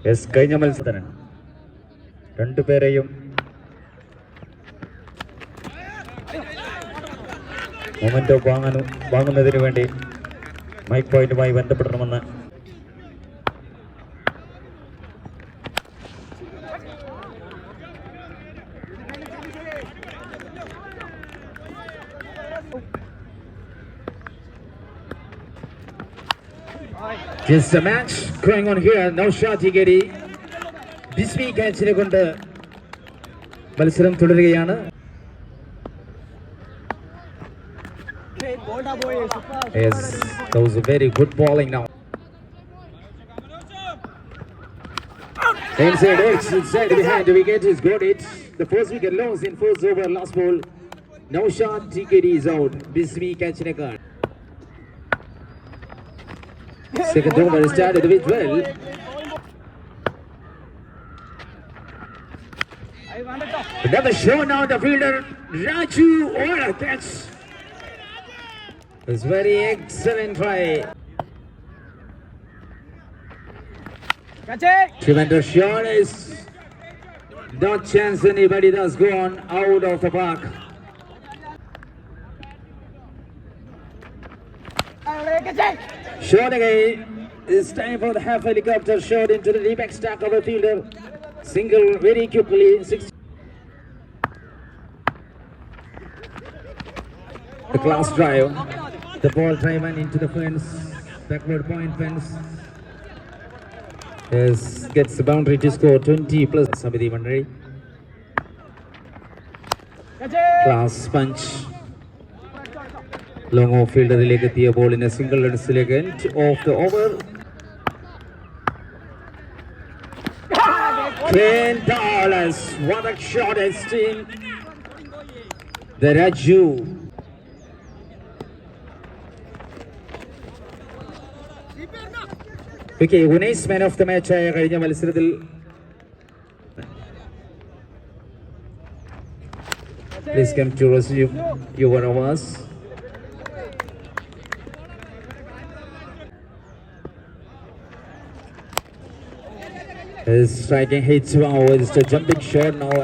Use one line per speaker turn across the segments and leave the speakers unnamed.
Yes, കഴിഞ്ഞ മത്സരം രണ്ടുപേരെയും മൊമെന്റോ വാങ്ങുന്നതിന് വേണ്ടി മൈക്ക് പോയിന്റുമായി ബന്ധപ്പെടണമെന്ന്
Just a match going on here. Naushad Tigeri Bismi catchine കൊണ്ട് മത്സരം തുടരുകയാണ്.
Yes, that was a very good bowling now.
Inside edge, inside behind the wicket, he's got it. The first wicket lost in first over, last ball. Naushad Tigeri is out. Bismi catchine card. Second over started with well. Another shot now, the fielder Raju. What a catch! It's very excellent try. Tremendous shot is not chance anybody that's gone out of the park. Shot again. It's time for the half helicopter shot into the deep stack of the fielder. Single very quickly. The class drive. The ball driven into the fence. Backward point fence. Yes, gets the boundary to score 20 plus. Samidhi Mandari. Class punch. Long off fielder the ball in a single and elegant off the over. $10. What a shot has seen. The Raju. Okay, Unais man of the match ആയ കഴിഞ്ഞ മത്സരത്തിൽ Please come to resume your one of us. His striking hits wow, it's a jumping shot now.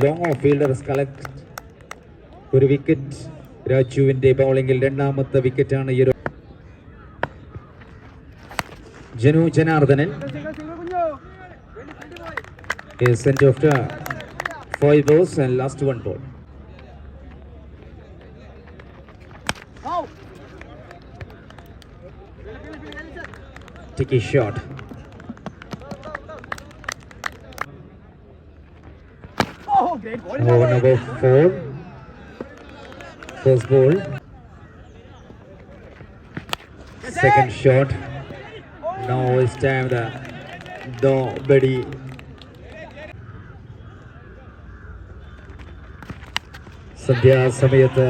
Long off fielder collect ഒരു wicket രാജുവിന്റെ ബൗളിംഗിൽ രണ്ടാമത്തെ വിക്കറ്റാണ് ഈ Janu Janardhanan is sent after 5 balls and last one ball. Tricky shot. Over number 4. First ball. Second shot. Now it's time the Betty. സന്ധ്യാസമയത്ത്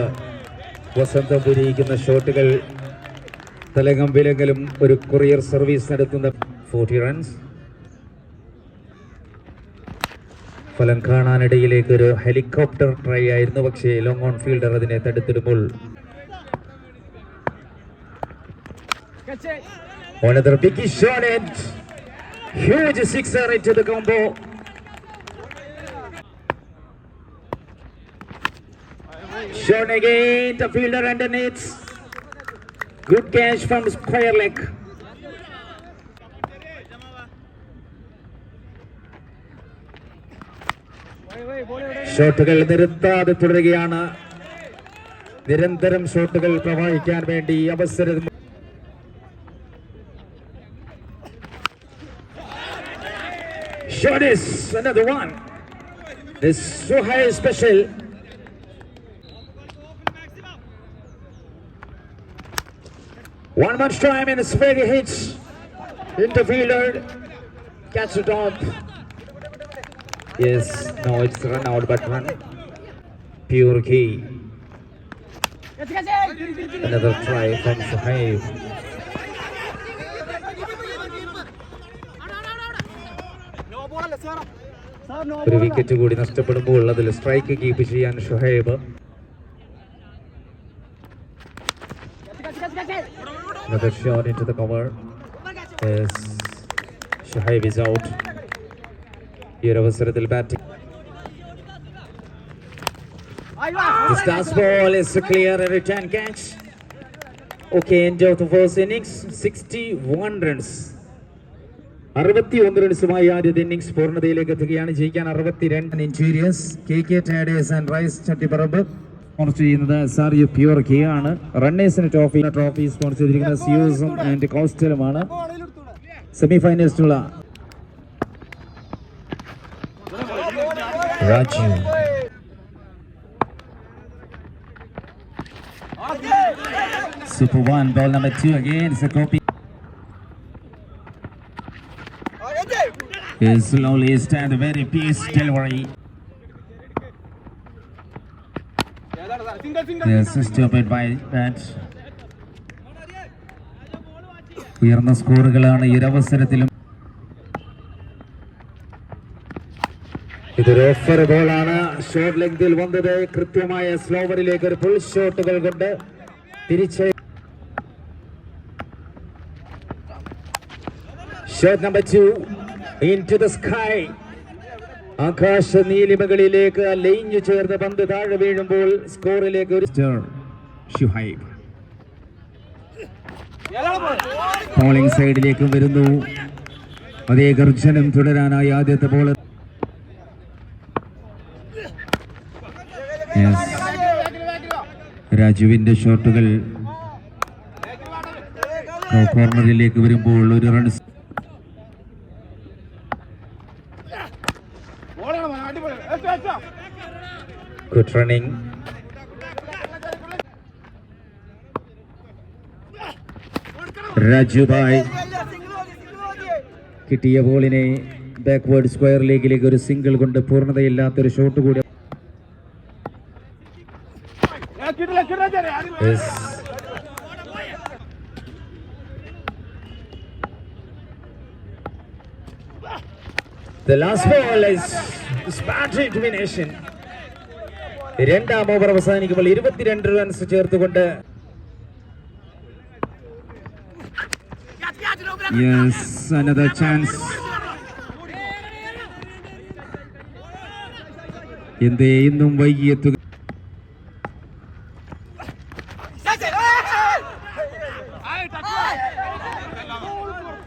വസന്തം പുരിയിക്കുന്ന ഷോട്ടുകൾ തലകമ്പിലെങ്കിലും ഒരു courier service നടത്തുന്ന 40 runs. ഫലം കാണാനിടയിലേക്ക് ഒരു ഹെലികോപ്റ്റർ ട്രൈ ആയിരുന്നു, പക്ഷേ ലോങ് ഓൺ ഫീൽഡർ അതിനെ തടുത്തിടുമ്പോൾ another big shot and huge sixer into the combo. Shot again, the fielder underneath. Good catch from square leg. ഷോട്ടുകൾ നിർത്താതെ തുടരുകയാണ്. നിരന്തരം ഷോട്ടുകൾ പ്രവഹിക്കാൻ വേണ്ടി അവസരം. Shot is another one. This Suhai special. One much time and it's very hits. Interfielder. Catch it off. Yes, no, it's run out, but run. Pure key. Another try from Suhai. ഒരു wicket കൂടി നഷ്ടപ്പെടുമ്പോൾ അതിൽ strike keep ചെയ്യാൻ Shuhaib. Another shot into the cover. Yes, Shuhaib is out. ഈ ഒരു അവസരത്തിൽ batting. This last ball is a clear and return catch. Okay, end of the first innings, 61 runs. 61 റൺസുമായി ആദ്യത്തെ ഇന്നിംഗ്സ് പൂർണ്ണതയിലേക്ക് എത്തുകയാണ്. ജയിക്കാൻ 62 interiors KK tyres and rice Chattiparamba sponsor ചെയ്യുന്നത് SRU pure കെ ആണ്. റണ്ണേഴ്സിന് ട്രോഫി സ്പോൺസർ ചെയ്തിരിക്കുന്നത് സിയൂസും ആൻഡ് കോസ്റ്റലുമാണ്. സെമി ഫൈനലിസ്റ്റുള്ള Raju Super 1, ball number 2 again. It's a copy. Is slowly stand a very peace delivery. Yes, stopped by that. ഉയർന്ന സ്കോറുകളാണ് ഈ ഒരു അവസരത്തിലും. ഇതൊരു ഓഫർ ബോളാണ്. ഷോർട്ട് ലെങ്തിൽ വന്നത് കൃത്യമായ സ്ലോവറിലേക്ക് ഒരു ഫുൾ ഷോട്ടുകൾ കൊണ്ട് തിരിച്ച്. Shot number 2 into the sky. ആകാശ നീലിമകളിലേക്ക് ലയിഞ്ഞു ചേർന്ന് പന്ത് താഴെ വീഴുമ്പോൾ സ്കോറിലേക്ക് ഒരു ഷുഹൈബ് ബോളിംഗ് സൈഡിലേക്ക് വരുന്നു. അതേ ഗർജനം തുടരാനായി ആദ്യത്തെ ബോളർ. രാജുവിന്റെ ഷോട്ടുകൾ കോർണറിലേക്ക് വരുമ്പോൾ ഒരു runs. Good running. Raju bhai കിട്ടിയ ബോളിനെ ബാക്ക്വേർഡ് സ്ക്വയർ ലെഗിലേക്ക് ഒരു സിംഗിൾ കൊണ്ട് പൂർണ്ണതയില്ലാത്തൊരു ഷോട്ട് കൂടി. The last ball is batting domination. രണ്ടാം ഓവർ അവസാനിക്കുമ്പോൾ 22 റൺസ് ചേർത്തുകൊണ്ട് yes another chance. എന്തേ ഇന്നും വൈകിയെത്തുക.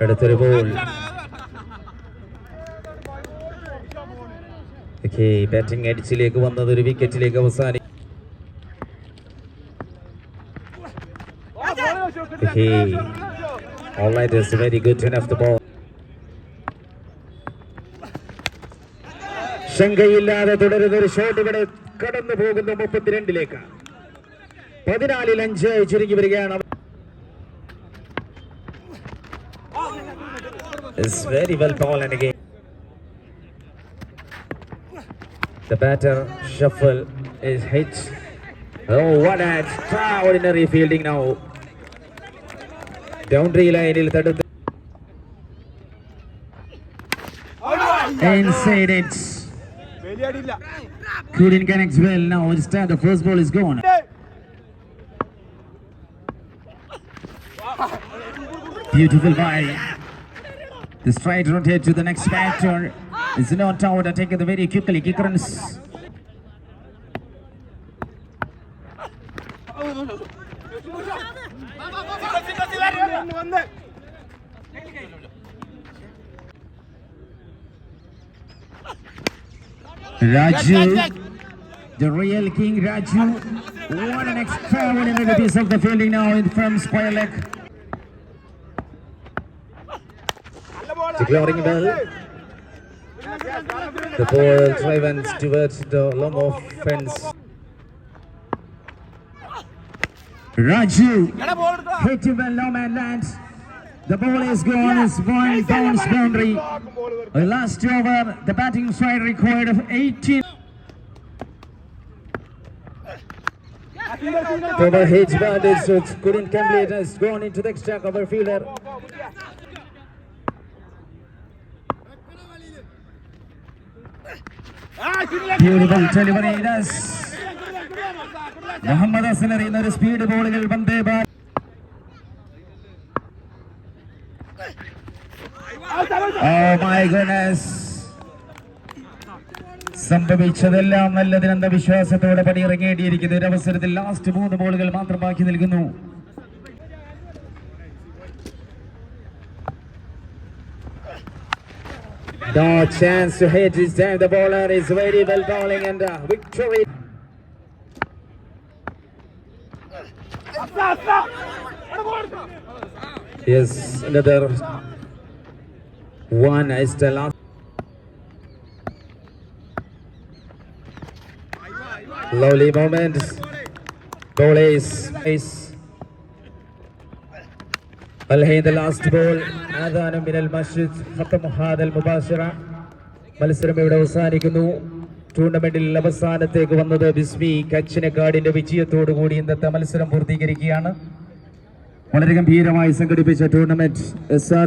അടുത്തൊരു ബോൾ. ബാറ്റിംഗ് എഡ്ജിലേക്ക് വന്നത് ഒരു വിക്കറ്റിലേക്ക് അവസാനിക്കും. All right, it's a very good turn of the ball. ശങ്കയില്ലാതെ തുടരുന്ന ഒരു ഷോട്ട് ഇവിടെ കടന്നു പോകുന്നു 32ലേക്ക്. 14ൽ 5 ചുരുങ്ങി വരികയാണ്. It's very well ball and again the batter shuffle is hit. Oh, what an extraordinary fielding now. Boundary line il taduthu inside it. Couldn't connect well. Now instead the first ball is gone. Beautiful ball. The stride rotate to the next batter. It's not out. Take it very quickly. Kick runs. Raju, the real king Raju. What an extraordinary piece of the fielding now from square leg. Declaring well. The ball driven towards the long off fence. Raju hit him well, no man lands. The ball is gone. It's one bounce boundary. The last over, the batting side required of 18. Over H bandage, so it couldn't complete. It's gone into the extra cover fielder. Beautiful delivery. Yes. Muhammad Hassan എറിയുന്ന speed ബോളുകൾ Vande Bharat. Oh my goodness. സംഭവിച്ചതെല്ലാം നല്ലതിനെന്ന വിശ്വാസത്തോടെ പണിയിറങ്ങേണ്ടിയിരിക്കുന്ന ഒരു അവസരത്തിൽ last 3 ബോളുകൾ മാത്രം ബാക്കി നിൽക്കുന്നു. No chance to hit this time. The bowler is very well bowling and victory. Yes, another one is the last. Lovely moments. Ball is Al-Hayn the last ball. Adhanum min al-Masjid. Khatam hadha al-Mubashira. മത്സരം ഇവിടെ അവസാനിക്കുന്നു. ടൂർണമെന്റിൽ അവസാനത്തേക്ക് വന്നത് ബിസ്മി കച്ചിനക്കാടിന്റെ വിജയത്തോടു കൂടി ഇന്നത്തെ മത്സരം പൂർത്തീകരിക്കുകയാണ്. വളരെ ഗംഭീരമായി സംഘടിപ്പിച്ച ടൂർണമെന്റ് SR